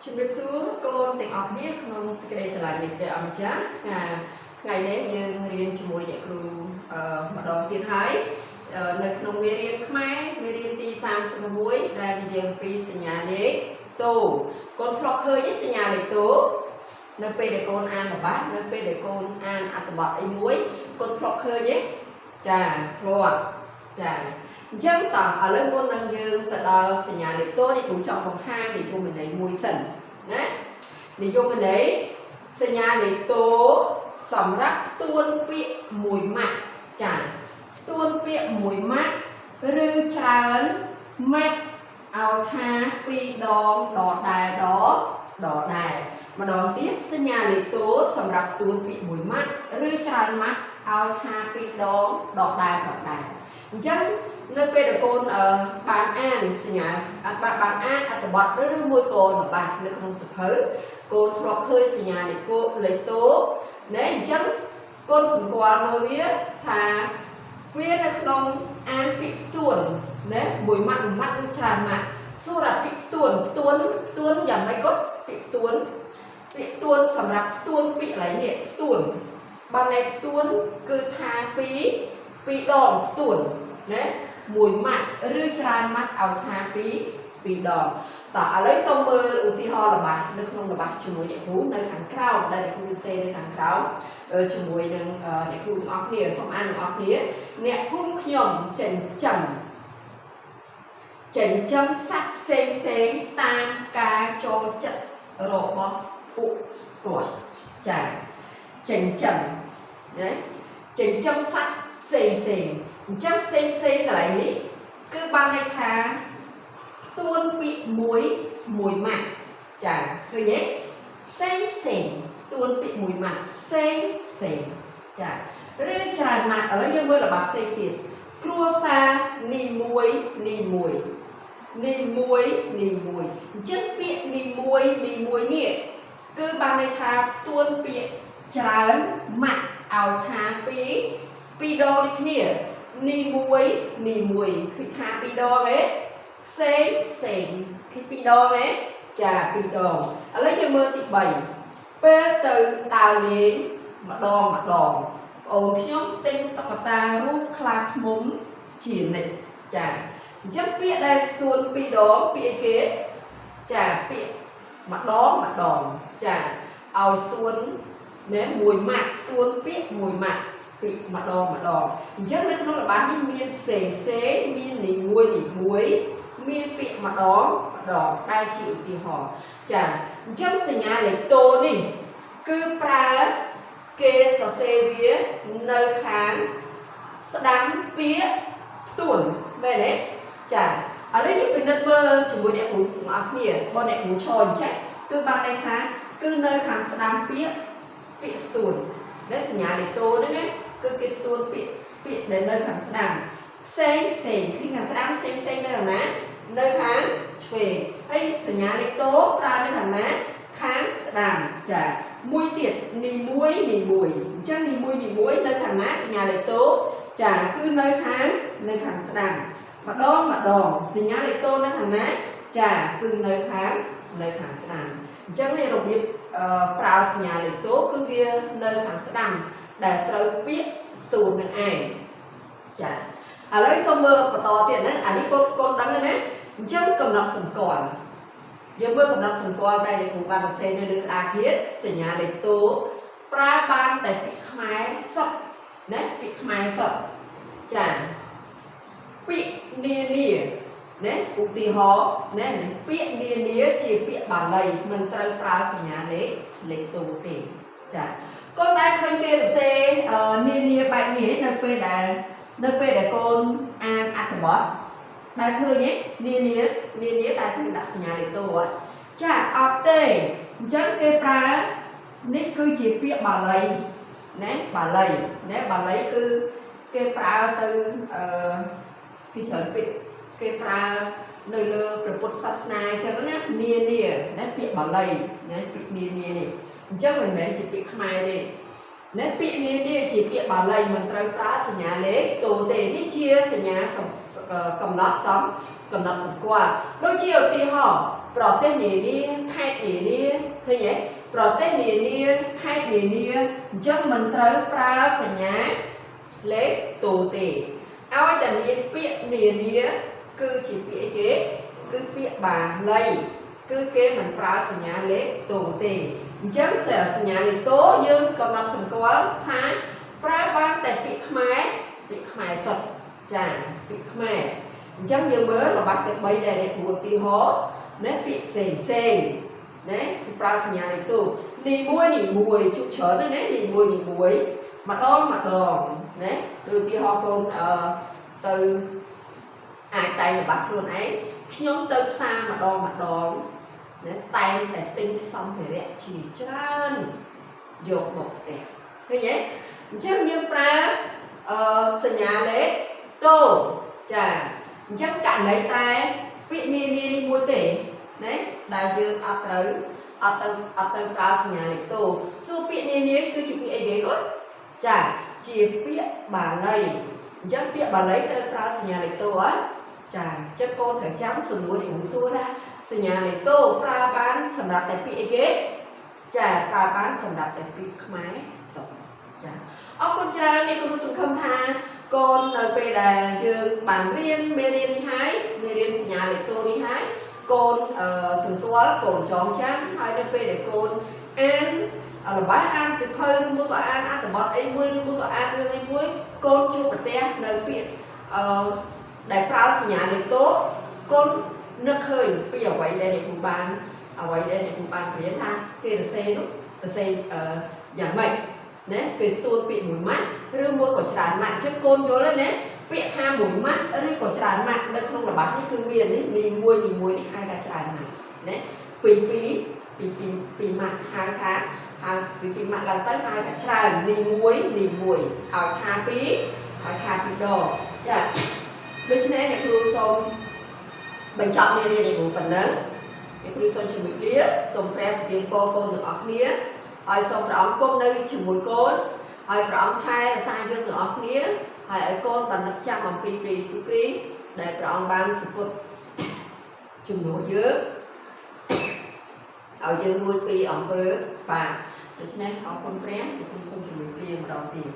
ជំរាបសួរកូនទាំងអស់គ្នាក្នុងសេចក្តីស្រឡាញ់នៃព្រះអង្គម្ចាស់ថ្ងៃនេះយើងរៀនជាមួយអ្នកគ្រូម្ដងទៀតហើយនៅក្នុងមេរៀនខ្មែរមេរៀនទី36ដែលនិយាយអំពីសញ្ញាលេខតូកូនធ្លាប់ឃើញសញ្ញាលេខតូនៅពេលដែលកូនអានល្បះនៅពេលដែលកូនអានអត្ថបទអីមួយកូនធ្លាប់ឃើញទេចាធ្លាប់ចាអញ្ចឹងតោះឥឡូវមុននឹងយើងទៅដល់សញ្ញាលេខតូនេះគ្រូចង់បង្ហាញនិយមន័យមួយសិនណានិយមន័យសញ្ញាលេខតូសម្រាប់ផ្ទួនពាក្យមួយម៉ាត់ចាផ្ទួនពាក្យមួយម៉ាត់ឬច្រើនម៉ាត់ឲ្យថា2ដងដដែលដដែលម្ដងទៀតសញ្ញាលេខតូសម្រាប់ផ្ទួនពាក្យមួយម៉ាត់ឬច្រើនម៉ាត់ឲ្យថា2ដងដដែលអញ្ចឹងនៅពេលដែលកូនបានអានសញ្ញាបានអានអត្ថបទឬមួយក៏ល្បះនៅក្នុងសៀវភៅកូនធ្លាប់ឃើញសញ្ញាលេខតូណែអញ្ចឹងកូនសម្គាល់មើលវាថាវានៅក្នុងអានពាក្យផ្ទួនណាមួយម៉ាត់មួយម៉ាត់ឬច្រើនម៉ាត់សម្រាប់ពាក្យផ្ទួនយ៉ាងម៉េចក៏ពាក្យផ្ទួនសម្រាប់ផ្ទួនពាក្យកន្លែងនេះផ្ទួនបានន័យផ្ទួនគឺថា2ដងផ្ទួនណាមួយម៉ាត់ឬច្រើនម៉ាត់ឲ្យថា2ដងតោះឥឡូវសូមមើលឧទាហរណ៍ល្បះនៅក្នុងល្បះជាមួយអ្នកគ្រូនៅខាងក្រោមដែលអ្នកគ្រូសេនៅខាងក្រោមជាមួយនឹងអ្នកគ្រូទាំងអស់គ្នាសូមអានទាំងអស់គ្នាអ្នកភូមិខ្ញុំចិញ្ចឹមសត្វផ្សេងតាមការចូលចិត្តរបស់ពួកគាត់ចាចិញ្ចឹមណាចិញ្ចឹមសត្វផ្សេងអញ្ចឹងផ្សេងកន្លែងនេះគឺបានន័យថាផ្ទួនពាក្យមួយម៉ាត់ចាឃើញទេផ្សេងផ្ទួនពាក្យមួយម៉ាត់ផ្សេងចាឬច្រើនម៉ាត់ឥឡូវយើងមើលល្បះផ្សេងទៀតគ្រួសារនីមួយអញ្ចឹងពាក្យនីមួយនេះគឺបានន័យថាផ្ទួនពាក្យច្រើនម៉ាត់ឲ្យថា2ដងដូចគ្នានីមួយគឺថា2ដងទេផ្សេងគឺ2ដងទេចា2ដងឥឡូវយើងមើលទី3ពេលទៅដើរលេងម្ដងបងអូនខ្ញុំទិញតុក្កតារូបខ្លាឃ្មុំជានិច្ចចាអញ្ចឹងពាក្យដែលស្ទួន2ដងពាក្យអីគេចាពាក្យម្ដងចាឲ្យស្ទួនណាមួយម៉ាត់ស្ទួនពាក្យមួយម៉ាត់ពាក្យម្ដងអញ្ចឹងនៅក្នុងល្បះនេះមានផ្សេងមាននីមួយមានពាក្យម្ដងដែលជាឧទាហរណ៍ចាអញ្ចឹងសញ្ញាលេខតូនេះគឺប្រើគេសរសេរវានៅខាងស្ដាំពាក្យផ្ទួនមែនទេចាឥឡូវយើងពិនិត្យមើលជាមួយអ្នកគ្រូទាំងអស់គ្នាបើអ្នកគ្រូឈរអញ្ចឹងគឺបានន័យថាគឺនៅខាងស្ដាំពាក្យស្ទួនដែលសញ្ញាលេខតូហ្នឹងគឺគេស្ទួនពាក្យដែលនៅខាងស្ដាំផ្សេងគឺខាងស្ដាំផ្សេងនៅខាងណានៅខាងឆ្វេងហើយសញ្ញាលេខតូប្រើនៅខាងណាខាងស្ដាំចាមួយទៀតនីមួយអញ្ចឹងនីមួយនៅខាងណាសញ្ញាលេខតូចាគឺនៅខាងស្ដាំម្ដងសញ្ញាលេខតូនៅខាងណាចាគឺនៅខាងស្ដាំអញ្ចឹងនេះរបៀបប្រើសញ្ញាលេខតូគឺវានៅខាងស្ដាំដែលត្រូវពាក្យស្ទួននឹងឯងចាឥឡូវសូមមើលបន្តទៀតណាអានេះកូនដឹងហើយណាអញ្ចឹងកំណត់សម្គាល់យើងមើលកំណត់សម្គាល់ដែលគ្រូបានសរសេរនៅលើក្តារខៀនសញ្ញាលេខតូប្រើបានតែពាក្យខ្មែរសុទ្ធណាពាក្យខ្មែរសុទ្ធចាពាក្យនានាណាឧទាហរណ៍ណាពាក្យនានាជាពាក្យបាលីមិនត្រូវប្រើសញ្ញាលេខតូទេចាកូនដែលឃើញគេសរសេរនានាបែបនេះនៅពេលដែលកូនអានអត្ថបទដែលឃើញនានាដែលឃើញដាក់សញ្ញាលេខតូចាអត់ទេអញ្ចឹងគេប្រើនេះគឺជាពាក្យបាលីណាបាលីគឺគេប្រើទៅគេច្រើនពេកគេប្រើនៅលើព្រះពុទ្ធសាសនាអញ្ចឹងណានាណាពាក្យបាលីណាពាក្យនានានេះអញ្ចឹងមិនមែនជាពាក្យខ្មែរទេណាពាក្យនានាជាពាក្យបាលីមិនត្រូវប្រើសញ្ញាលេខតូទេនេះជាសញ្ញាកំណត់សម្គាល់ដូចជាឧទាហរណ៍ប្រទេសនានាខ khét nỉ nia khơi nhé protest nỉ nia khét nỉ nia chân mình tới pra sanh nhá lấy tù tì aiแต่មានពាក្យនានាគឺជាពាក្យគេគឺពាក្យបាលីគឺគេមិនប្រើសញ្ញាលេខតូទេអញ្ចឹងសញ្ញាលេខតូយើងកំណត់សម្គាល់ថាប្រើបានតែពាក្យខ្មែរសុទ្ធចាពាក្យខ្មែរអញ្ចឹងយើងមើលរបស់ទី3ដែលគ្រូឧទាហរណ៍ណាពាក្យផ្សេងណាប្រើសញ្ញាលេខតូនីមួយជុកច្រើនណានីមួយម្ដងណាដូចឧទាហរណ៍កូនទៅអាចតែងរបស់ខ្លួនឯងខ្ញុំទៅផ្សារម្ដងណាតែងតែទិញសម្ភារៈជាច្រើនយកមកផ្ទះឃើញទេអញ្ចឹងយើងប្រើសញ្ញាលេខតូចាអញ្ចឹងករណីតែពាក្យនានានេះមួយទេណាដែលយើងអត់ត្រូវប្រើសញ្ញាលេខតូសួរពាក្យនានាគឺជាពាក្យអីគេគាត់ចាជាពាក្យបាលីអញ្ចឹងពាក្យបាលីត្រូវប្រើសញ្ញាលេខតូចាអញ្ចឹងកូនត្រូវចាំសំណួរនេះសួរថាសញ្ញាលេខតូប្រើបានសម្រាប់តែពាក្យអីគេចាប្រើបានសម្រាប់តែពាក្យខ្មែរសុទ្ធចាអរគុណច្រើននេះគ្រូសង្ឃឹមថាកូននៅពេលដែលយើងបានរៀនមេរៀននេះហើយមេរៀនសញ្ញាលេខតូនេះហើយកូនសង្កល់កូនចងចាំហើយនៅពេលដែលកូនអានរបស់អានសិភៅឬមួយក៏អានអត្ថបទអីមួយឬមួយក៏អានរឿងអីមួយកូនជួបប្រទះនៅពាក្យដែលប្រើសញ្ញាលេខតូកូននឹកឃើញពីអ្វីដែលអ្នកគ្រូបានរៀនថាគេសរសេរនោះសរសេរយ៉ាងម៉េចណាគេស្ទួតពាក្យមួយម៉ាត់ឬមួយក៏ច្រើនម៉ាត់អញ្ចឹងកូនយល់ហើយណាពាក្យថាមួយម៉ាត់ឬក៏ច្រើនម៉ាត់នៅក្នុងរបស់នេះគឺមាននេះមួយនេះហៅថាច្រើនម៉ាត់ណាពីម៉ាត់ហៅថាពីម៉ាត់ឡើងទៅហៅថាច្រើននេះមួយឲ្យថាពីរដងចាដូច្នេះអ្នកគ្រូសូមបញ្ចប់មេរៀននេះប៉ុណ្ណឹងអ្នកគ្រូសូមជម្រាបលាសូមព្រះប្រទានពរកូនទាំងអស់គ្នាឲ្យសូមព្រះអង្គគង់នៅជាមួយកូនឲ្យព្រះអង្គថែរក្សាយើងទាំងអស់គ្នាហើយឲ្យកូនបាននឹកចាំអំពីព្រះយេស៊ូវគ្រីស្ទដែលព្រះអង្គបានសុគតជំនួសយើងឲ្យយើងរួចពីអំពើបាបដូច្នេះអរគុណព្រះអ្នកគ្រូសូមជម្រាបលាម្ដងទៀត